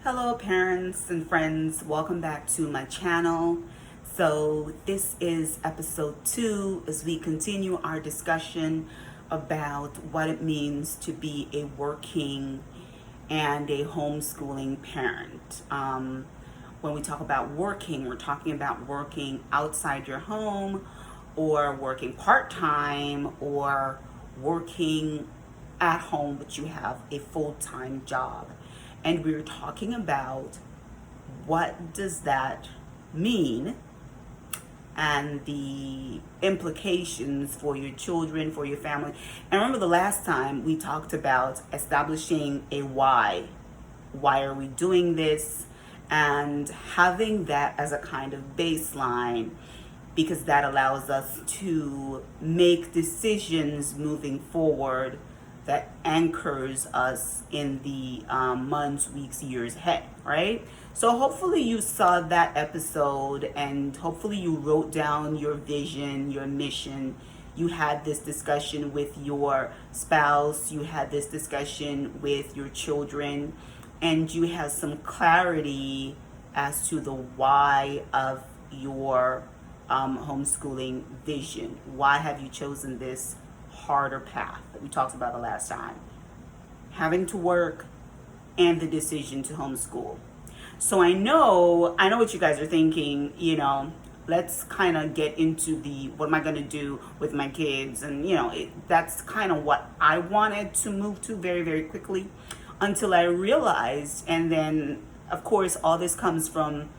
Hello parents and friends, welcome back to my channel. So this is episode 2 as we continue our discussion about what it means to be a working and a homeschooling parent. When we talk about working, we're talking about working outside your home or working part-time or working at home, but you have a full-time job. And we were talking about what does that mean and the implications for your children, for your family. And remember the last time we talked about establishing a why. Why are we doing this? And having that as a kind of baseline, because that allows us to make decisions moving forward that anchors us in the months, weeks, years ahead, right? So hopefully you saw that episode and hopefully you wrote down your vision, your mission. You had this discussion with your spouse, you had this discussion with your children, and you have some clarity as to the why of your homeschooling vision. Why have you chosen this harder path that we talked about the last time? Having to work and the decision to homeschool. So I know what you guys are thinking, let's kind of get into the what am I going to do with my kids, and that's kind of what I wanted to move to very, very quickly until I realized, and then of course all this comes from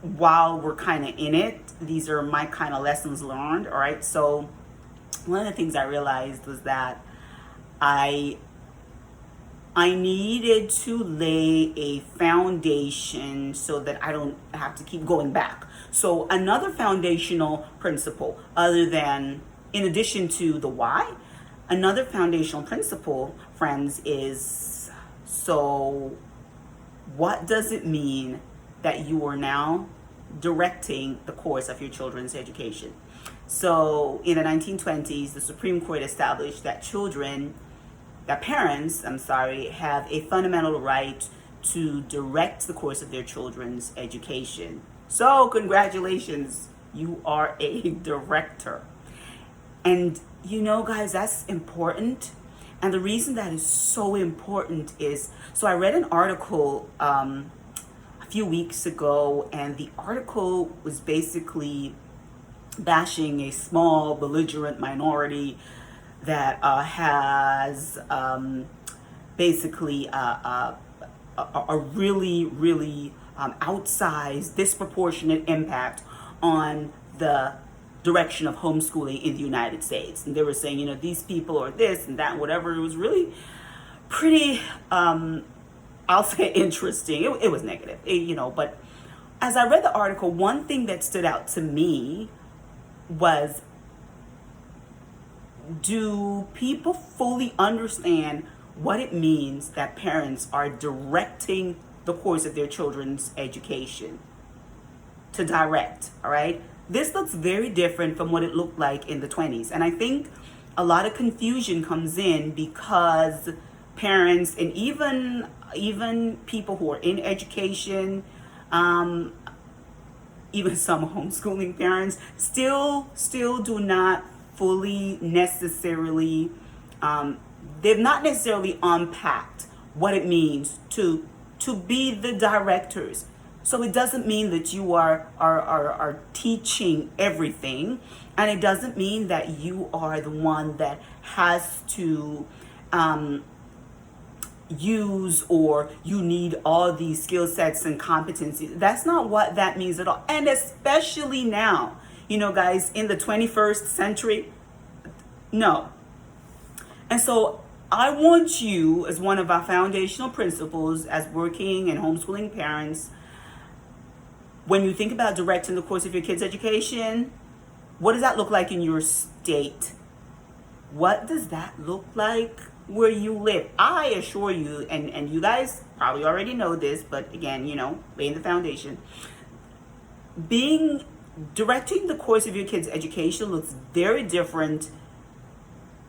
while we're kind of in it, these are my kind of lessons learned. All right, so one of the things I realized was that I needed to lay a foundation so that I don't have to keep going back. So another foundational principle, in addition to the why, another foundational principle, friends, is, so what does it mean that you are now directing the course of your children's education? So in the 1920s, the Supreme Court established that parents have a fundamental right to direct the course of their children's education. So congratulations, you are a director. And guys, that's important. And the reason that is so important is, so I read an article a few weeks ago, and the article was basically bashing a small belligerent minority that has basically a really, really outsized, disproportionate impact on the direction of homeschooling in the United States. And they were saying, these people are this and that and whatever. It was really pretty, I'll say interesting. It was negative, but as I read the article, one thing that stood out to me was, do people fully understand what it means that parents are directing the course of their children's education? To direct, all right? This looks very different from what it looked like in the 20s. And I think a lot of confusion comes in because parents and even people who are in education, even some homeschooling parents still do not fully necessarily, they've not necessarily unpacked what it means to be the directors. So it doesn't mean that you are teaching everything, and it doesn't mean that you are the one that has to use, or you need all these skill sets and competencies. That's not what that means at all. And especially now, guys, in the 21st century, no. And so I want you, as one of our foundational principles as working and homeschooling parents, when you think about directing the course of your kids' education, what does that look like in your state? What does that look like where you live? I assure you, and you guys probably already know this, but again, laying the foundation, directing the course of your kids' education looks very different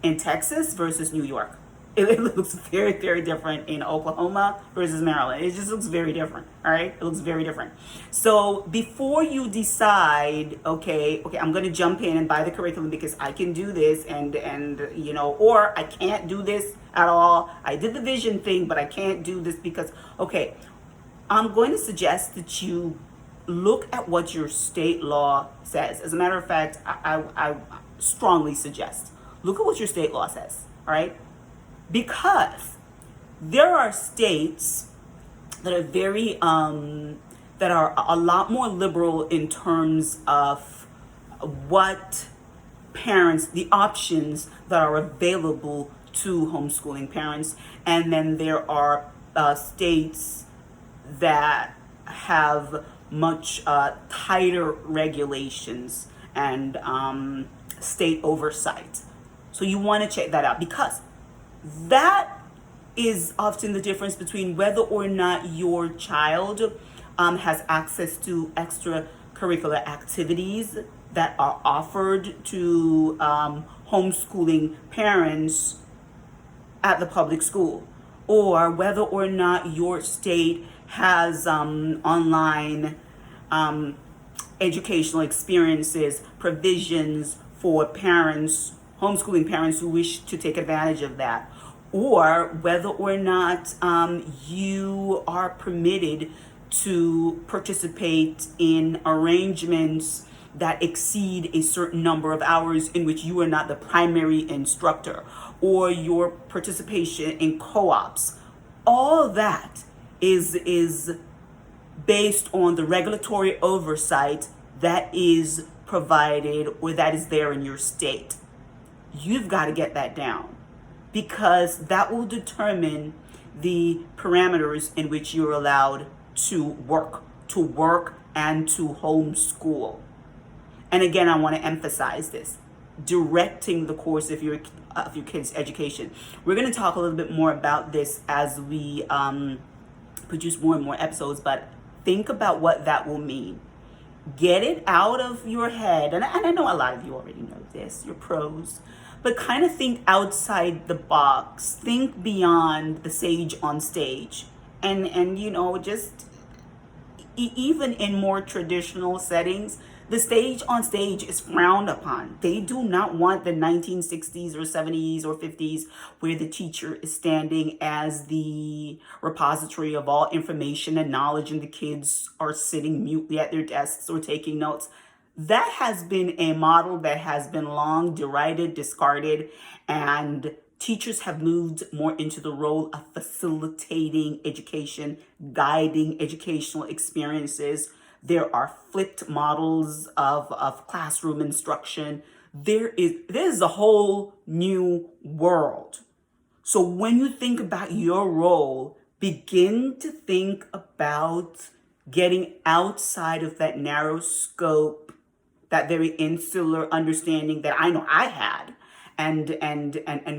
in Texas versus New York. It looks very, very different in Oklahoma versus Maryland. It just looks very different. All right, it looks very different. So before you decide, okay, I'm going to jump in and buy the curriculum because I can do this, and or I can't do this at all. I did the vision thing, but I can't do this because okay. I'm going to suggest that you look at what your state law says. As a matter of fact, I strongly suggest look at what your state law says. All right, because there are states that are very that are a lot more liberal in terms of what parents, the options that are available to homeschooling parents, and then there are states that have much tighter regulations and state oversight. So you want to check that out because that is often the difference between whether or not your child has access to extracurricular activities that are offered to homeschooling parents at the public school, or whether or not your state has online educational experiences, provisions for parents, homeschooling parents who wish to take advantage of that, or whether or not you are permitted to participate in arrangements that exceed a certain number of hours in which you are not the primary instructor, or your participation in co-ops. All that is based on the regulatory oversight that is provided or that is there in your state. You've got to get that down because that will determine the parameters in which you're allowed to work and to homeschool. And again, I want to emphasize this: directing the course of your kids' education. We're going to talk a little bit more about this as we produce more and more episodes, but think about what that will mean. Get it out of your head, and I know a lot of you already know this, you're pros, but kind of think outside the box. Think beyond the sage on stage, and just even in more traditional settings, the stage on stage is frowned upon. They do not want the 1960s or 70s or 50s where the teacher is standing as the repository of all information and knowledge and the kids are sitting mutely at their desks or taking notes. That has been a model that has been long derided, discarded, and teachers have moved more into the role of facilitating education, guiding educational experiences. There are flipped models of classroom instruction. There's a whole new world. So when you think about your role, begin to think about getting outside of that narrow scope, that very insular understanding that I know I had, and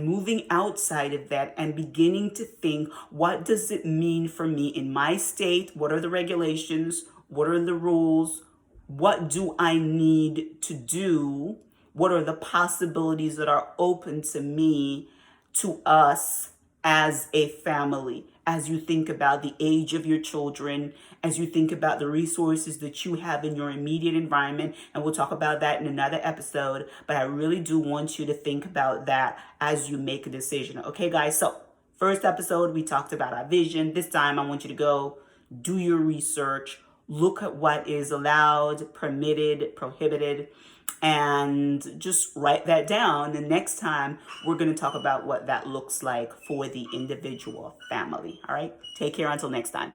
moving outside of that and beginning to think, what does it mean for me in my state? What are the regulations? What are the rules? What do I need to do? What are the possibilities that are open to me, to us as a family? As you think about the age of your children, as you think about the resources that you have in your immediate environment, and we'll talk about that in another episode, but I really do want you to think about that as you make a decision. Okay, guys, so first episode, we talked about our vision. This time, I want you to go do your research, look at what is allowed, permitted, prohibited, and just write that down. And next time, we're going to talk about what that looks like for the individual family. All right. Take care until next time.